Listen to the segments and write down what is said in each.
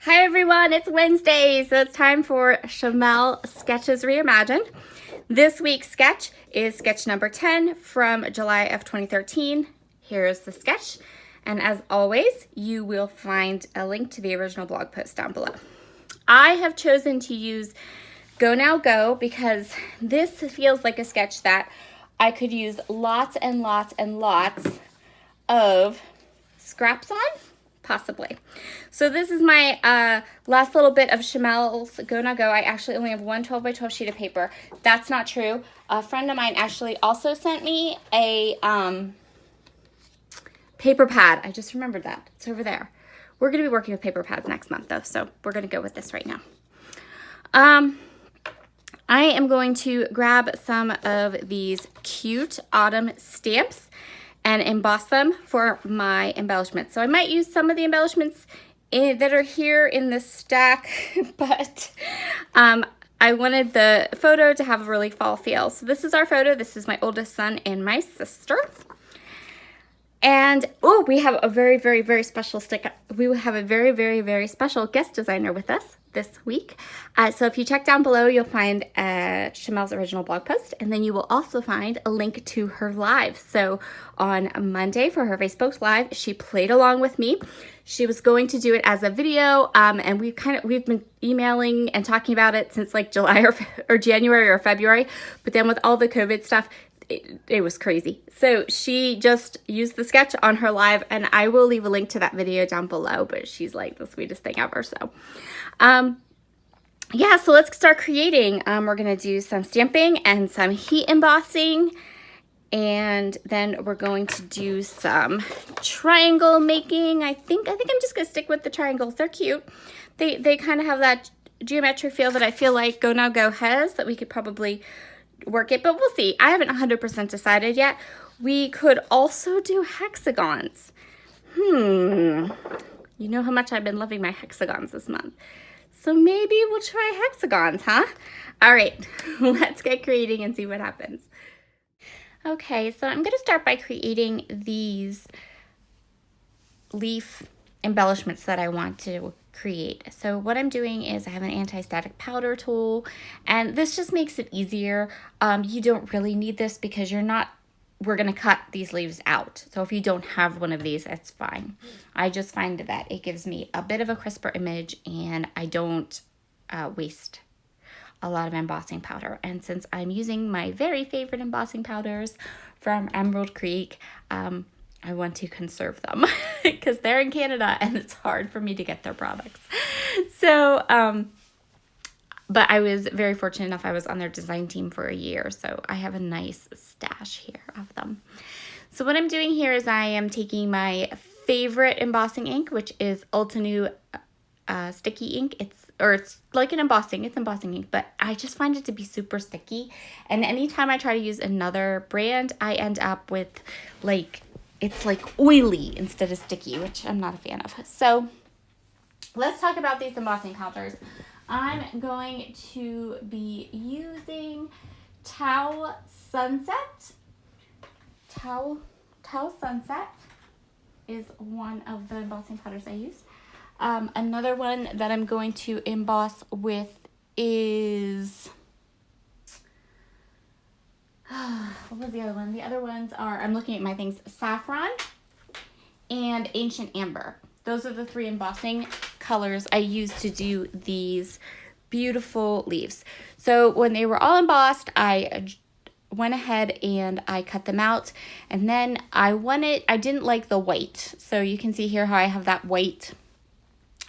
Hi everyone, it's Wednesday, so it's time for Shimelle Sketches Reimagined. This week's sketch is sketch number 10 from July of 2013. Here's the sketch, and as always, you will find a link to the original blog post down below. I have chosen to use Go Now Go because this feels like a sketch that I could use lots and lots and lots of scraps on. Possibly. So this is my last little bit of Shimelle's Go Now Go. I actually only have one 12 by 12 sheet of paper. That's not true. A friend of mine actually also sent me a paper pad. I just remembered that. It's over there. We're going to be working with paper pads next month though, so we're going to go with this right now. I am going to grab some of these cute autumn stamps and emboss them for my embellishments. So I might use some of the embellishments that are here in this stack, but I wanted the photo to have a really fall feel. So this is our photo. This is my oldest son and my sister. And oh, we have a very, very, very special sticker. We will have a very, very, very special guest designer with us this week. So if you check down below, you'll find Shimelle's original blog post, and then you will also find a link to her live. So on Monday for her Facebook Live, she played along with me. She was going to do it as a video, and we've been emailing and talking about it since like July or January or February. But then with all the COVID stuff, it was crazy. So she just used the sketch on her live, and I will leave a link to that video down below, but she's like the sweetest thing ever. So yeah, so let's start creating. We're gonna do some stamping and some heat embossing, and then we're going to do some triangle making. I think I'm just gonna stick with the triangles. They're cute. They kind of have that geometric feel that I feel like Go Now Go has, that we could probably work it, but we'll see. I haven't 100% decided yet. We could also do hexagons. You know how much I've been loving my hexagons this month. So maybe we'll try hexagons, huh? All right, let's get creating and see what happens. Okay, so I'm gonna start by creating these leaf embellishments that I want to create. So what I'm doing is I have an anti-static powder tool, and this just makes it easier. You don't really need this because we're gonna cut these leaves out. So if you don't have one of these, that's fine. I just find that it gives me a bit of a crisper image, and I don't waste a lot of embossing powder. And since I'm using my very favorite embossing powders from Emerald Creek, I want to conserve them because they're in Canada and it's hard for me to get their products. So, but I was very fortunate enough, I was on their design team for a year, so I have a nice stash here of them. So what I'm doing here is I am taking my favorite embossing ink, which is Ulta sticky ink. It's like an embossing, it's embossing ink, but I just find it to be super sticky. And anytime I try to use another brand, I end up with it's like oily instead of sticky, which I'm not a fan of. So let's talk about these embossing powders. I'm going to be using Tau Sunset. Tau Sunset is one of the embossing powders I use. Another one that I'm going to emboss with is... what was the other one? The other ones are, I'm looking at my things, Saffron and Ancient Amber. Those are the three embossing colors I use to do these beautiful leaves. So when they were all embossed, I went ahead and I cut them out, and then I didn't like the white. So you can see here how I have that white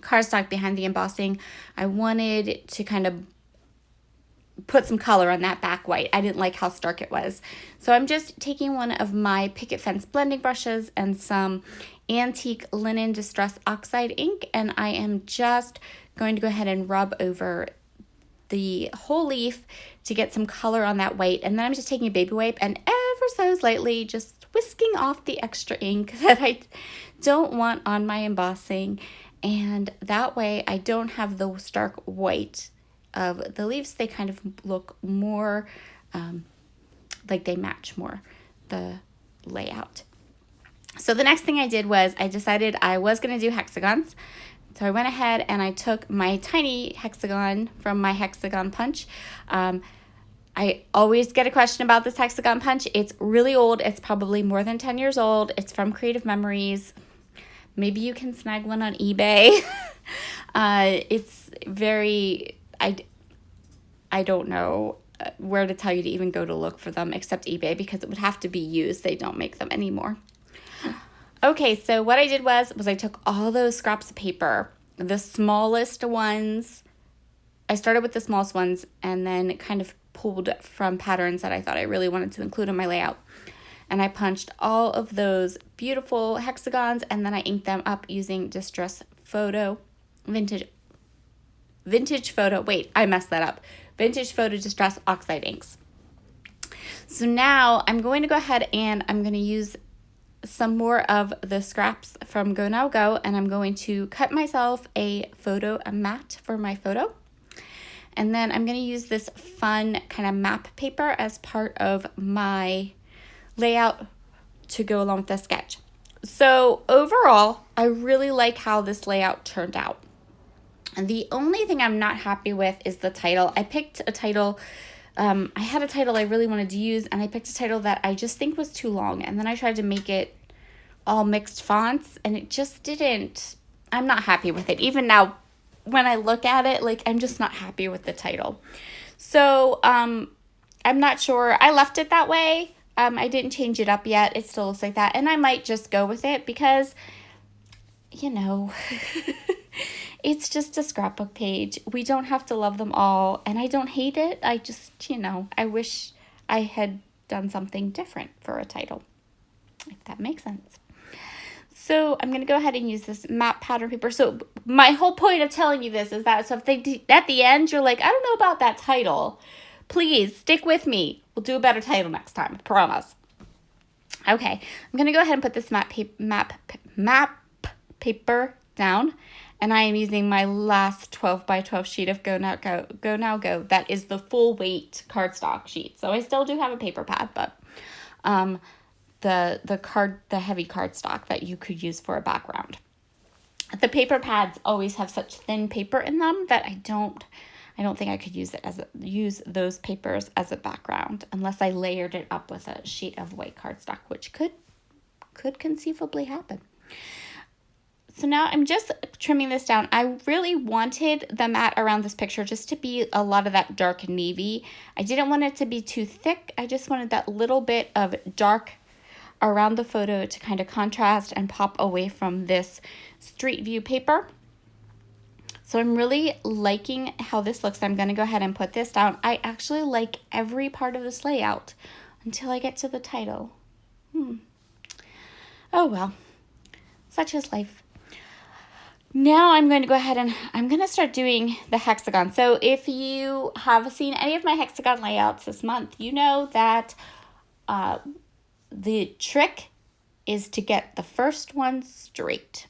cardstock behind the embossing. I wanted to kind of put some color on that back white. I didn't like how stark it was. So I'm just taking one of my Picket Fence blending brushes and some Antique Linen Distress Oxide ink, and I am just going to go ahead and rub over the whole leaf to get some color on that white. And then I'm just taking a baby wipe and ever so slightly just whisking off the extra ink that I don't want on my embossing. And that way I don't have the stark white of the leaves. They kind of look more like they match more the layout. So the next thing I did was I decided I was going to do hexagons. So I went ahead and I took my tiny hexagon from my hexagon punch. I always get a question about this hexagon punch. It's really old. It's probably more than 10 years old. It's from Creative Memories. Maybe you can snag one on eBay. It's very, I don't know where to tell you to even go to look for them except eBay, because it would have to be used. They don't make them anymore. Okay, so what I did was I took all those scraps of paper, the smallest ones. I started with the smallest ones and then kind of pulled from patterns that I thought I really wanted to include in my layout. And I punched all of those beautiful hexagons, and then I inked them up using Distress Photo, Vintage Photo, wait, I messed that up. Vintage Photo Distress Oxide inks. So now I'm going to go ahead and I'm going to use some more of the scraps from Go Now Go, and I'm going to cut myself a mat for my photo. And then I'm going to use this fun kind of map paper as part of my layout to go along with the sketch. So overall, I really like how this layout turned out. And the only thing I'm not happy with is the title. I picked a title, I had a title I really wanted to use, and I picked a title that I just think was too long. And then I tried to make it all mixed fonts, and it just didn't, I'm not happy with it. Even now, when I look at it, like, I'm just not happy with the title. So I'm not sure. I left it that way. I didn't change it up yet. It still looks like that. And I might just go with it because, you know, it's just a scrapbook page. We don't have to love them all. And I don't hate it. I just, you know, I wish I had done something different for a title, if that makes sense. So I'm going to go ahead and use this matte pattern paper. So my whole point of telling you this is that, so if at the end you're like, I don't know about that title, please stick with me. We'll do a better title next time, I promise. Okay, I'm going to go ahead and put this map paper down. And I am using my last 12 by 12 sheet of Go Now Go. That is the full weight cardstock sheet. So I still do have a paper pad, but the heavy cardstock that you could use for a background. The paper pads always have such thin paper in them that I don't think I could use those papers as a background unless I layered it up with a sheet of white cardstock, which could conceivably happen. So now I'm just trimming this down. I really wanted the mat around this picture just to be a lot of that dark navy. I didn't want it to be too thick. I just wanted that little bit of dark around the photo to kind of contrast and pop away from this street view paper. So I'm really liking how this looks. I'm going to go ahead and put this down. I actually like every part of this layout until I get to the title. Oh well, such is life. Now I'm going to go ahead and I'm going to start doing the hexagon. So if you have seen any of my hexagon layouts this month, you know that the trick is to get the first one straight.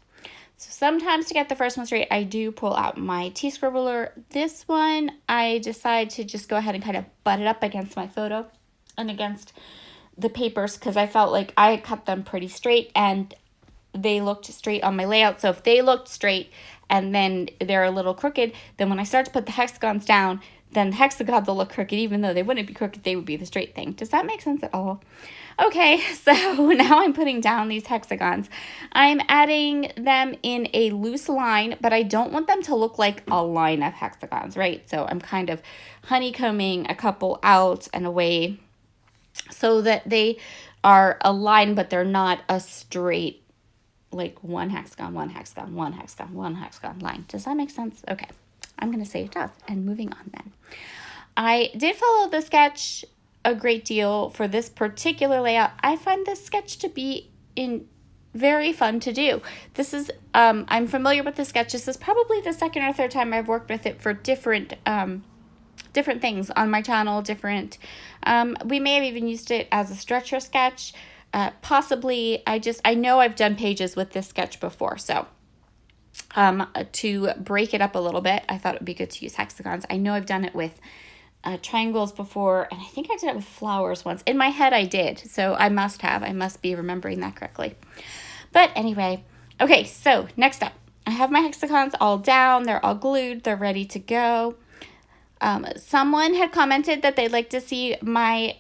So sometimes to get the first one straight, I do pull out my T-scribbler. This one, I decide to just go ahead and kind of butt it up against my photo and against the papers because I felt like I cut them pretty straight and they looked straight on my layout. So if they looked straight and then they're a little crooked, then when I start to put the hexagons down, then the hexagons will look crooked. Even though they wouldn't be crooked, they would be the straight thing. Does that make sense at all? Okay, so now I'm putting down these hexagons. I'm adding them in a loose line, but I don't want them to look like a line of hexagons, right? So I'm kind of honeycombing a couple out and away so that they are a line, but they're not a straight, like one hexagon, one hexagon, one hexagon, one hexagon line. Does that make sense? Okay, I'm going to say it does. And moving on then. I did follow the sketch a great deal for this particular layout. I find this sketch to be very fun to do. This is, I'm familiar with the sketch. This is probably the second or third time I've worked with it for different things on my channel, we may have even used it as a stretcher sketch. Possibly, I know I've done pages with this sketch before, so to break it up a little bit, I thought it would be good to use hexagons. I know I've done it with triangles before, and I think I did it with flowers once. In my head, I did, so I must be remembering that correctly. But anyway, okay, so next up, I have my hexagons all down. They're all glued. They're ready to go. Someone had commented that they'd like to see my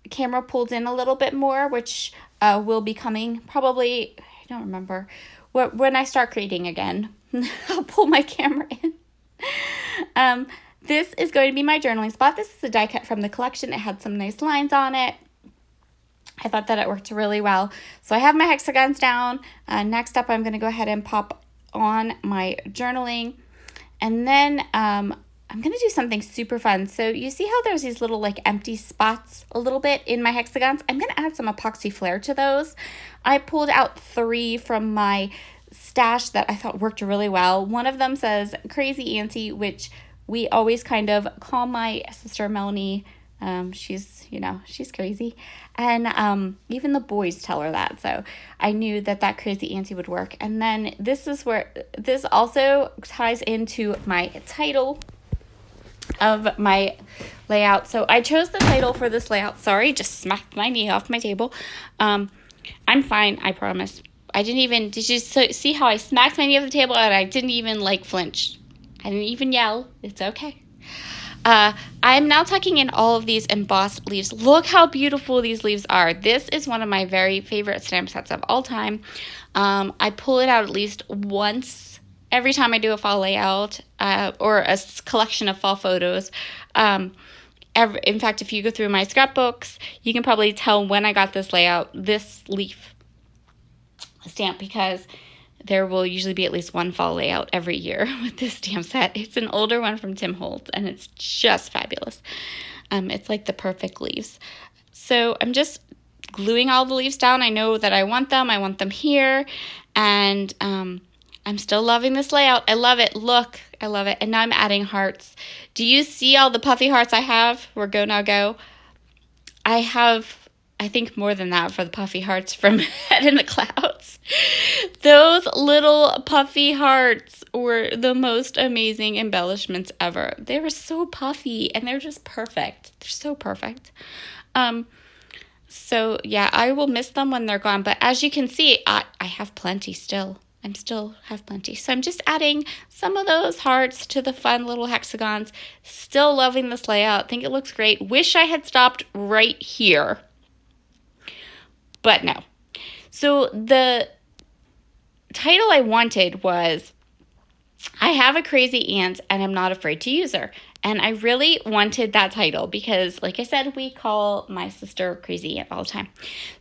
camera pulled in a little bit more, which will be coming probably, I don't remember, when I start creating again. I'll pull my camera in. This is going to be my journaling spot. This is a die cut from the collection. It had some nice lines on it. I thought that it worked really well. So I have my hexagons down. Next up, I'm going to go ahead and pop on my journaling. And then I'm going to do something super fun. So you see how there's these little like empty spots a little bit in my hexagons? I'm going to add some epoxy flare to those. I pulled out 3 from my stash that I thought worked really well. One of them says Crazy Auntie, which we always kind of call my sister Melanie. She's, you know, she's crazy. And even the boys tell her that. So I knew that that Crazy Auntie would work. And then this is where this also ties into my title of my layout. So I chose the title for this layout. Sorry, just smacked my knee off my table. I'm fine, I promise. I didn't even, did you see how I smacked my knee off the table and I didn't even like flinch? I didn't even yell. It's okay. I'm now tucking in all of these embossed leaves. Look how beautiful these leaves are. This is one of my very favorite stamp sets of all time. I pull it out at least once every time I do a fall layout or a collection of fall photos. In fact, if you go through my scrapbooks, you can probably tell when I got this layout, this leaf stamp, because there will usually be at least one fall layout every year with this stamp set. It's an older one from Tim Holtz, and it's just fabulous. It's like the perfect leaves. So I'm just gluing all the leaves down. I know that I want them. I want them here. And I'm still loving this layout. I love it. Look, I love it. And now I'm adding hearts. Do you see all the puffy hearts I have? We're go, now go. I have, I think, more than that for the puffy hearts from Head in the Clouds. Those little puffy hearts were the most amazing embellishments ever. They were so puffy and they're just perfect. They're so perfect. So yeah, I will miss them when they're gone. But as you can see, I have plenty still. I'm still have plenty. So I'm just adding some of those hearts to the fun little hexagons. Still loving this layout. Think it looks great. Wish I had stopped right here. But no. So the title I wanted was, I have a crazy aunt and I'm not afraid to use her. And I really wanted that title because, like I said, we call my sister Crazy Aunt all the time.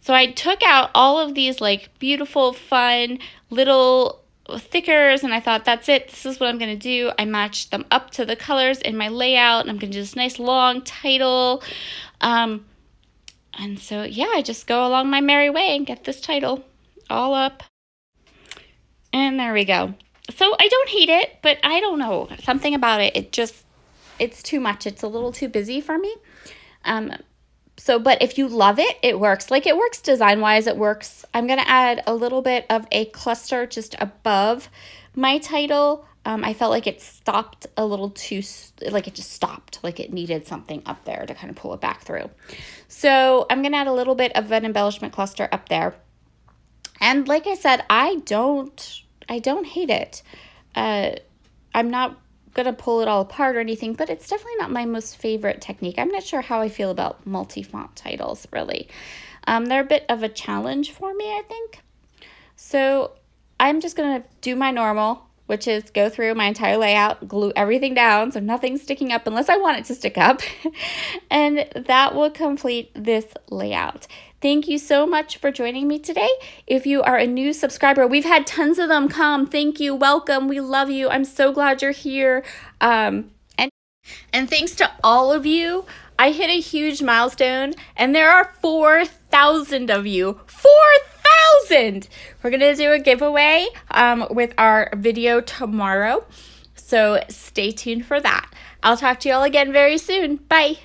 So I took out all of these like beautiful, fun little thickers and I thought, that's it. This is what I'm going to do. I matched them up to the colors in my layout and I'm going to do this nice long title. And so, yeah, I just go along my merry way and get this title all up. And there we go. So I don't hate it, but I don't know. Something about it, it's too much. It's a little too busy for me. But if you love it, it works. Like, it works design-wise, it works. I'm going to add a little bit of a cluster just above my title. I felt like it stopped a little too, like it just stopped, like it needed something up there to kind of pull it back through. So I'm going to add a little bit of an embellishment cluster up there. And like I said, I don't hate it. I'm not going to pull it all apart or anything, but it's definitely not my most favorite technique. I'm not sure how I feel about multi-font titles, really. They're a bit of a challenge for me, I think. So I'm just going to do my normal, which is go through my entire layout, glue everything down so nothing's sticking up unless I want it to stick up. And that will complete this layout. Thank you so much for joining me today. If you are a new subscriber, we've had tons of them come. Thank you. Welcome. We love you. I'm so glad you're here. And thanks to all of you. I hit a huge milestone and there are 4,000 of you. 4,000! We're going to do a giveaway with our video tomorrow. So stay tuned for that. I'll talk to you all again very soon. Bye.